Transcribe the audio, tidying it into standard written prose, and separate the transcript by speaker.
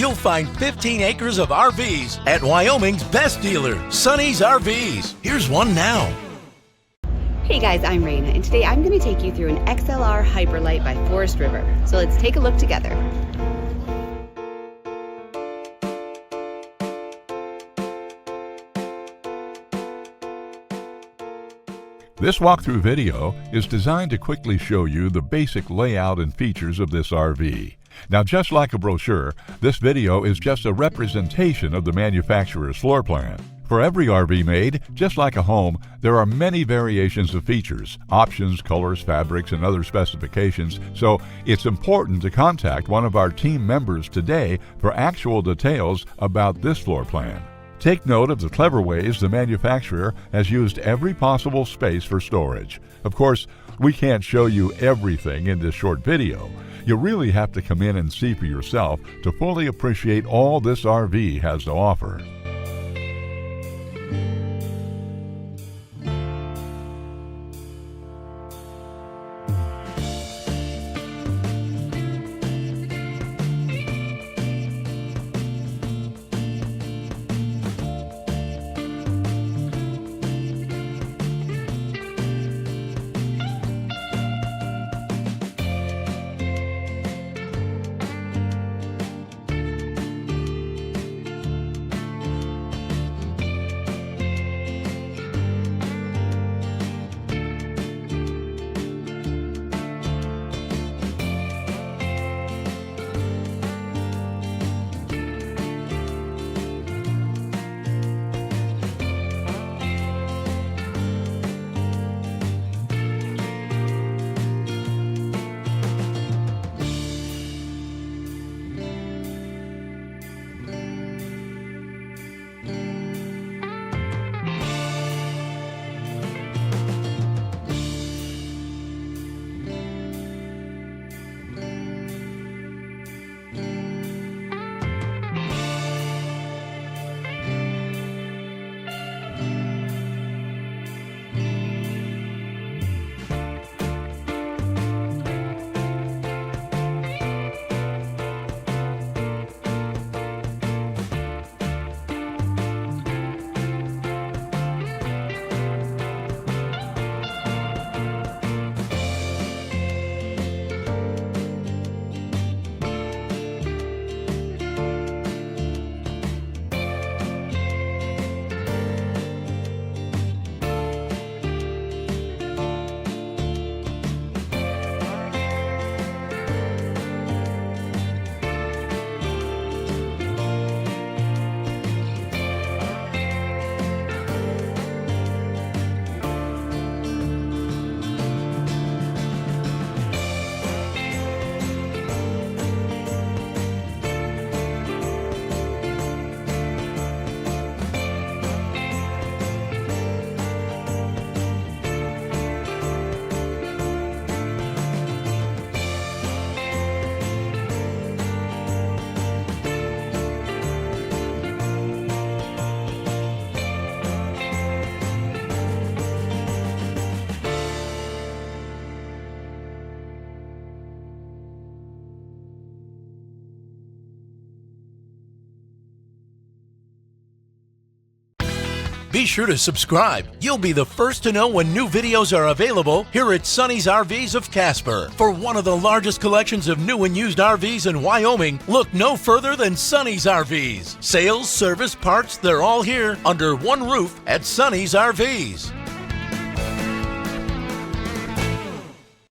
Speaker 1: you'll find 15 acres of RVs at Wyoming's best dealer, Sonny's RVs. Here's one now.
Speaker 2: Hey guys, I'm Raina, and today I'm going to take you through an XLR Hyper Lite by Forest River. So let's take a look together.
Speaker 3: This walkthrough video is designed to quickly show you the basic layout and features of this RV. Now, just like a brochure, this video is just a representation of the manufacturer's floor plan. For every RV made, just like a home, there are many variations of features, options, colors, fabrics, and other specifications, so it's important to contact one of our team members today for actual details about this floor plan. Take note of the clever ways the manufacturer has used every possible space for storage. Of course, we can't show you everything in this short video. You really have to come in and see for yourself to fully appreciate all this RV has to offer.
Speaker 1: Be sure to subscribe. You'll be the first to know when new videos are available here at Sonny's RVs of Casper. For one of the largest collections of new and used RVs in Wyoming, look no further than Sonny's RVs. Sales, service, parts, they're all here under one roof at Sonny's RVs.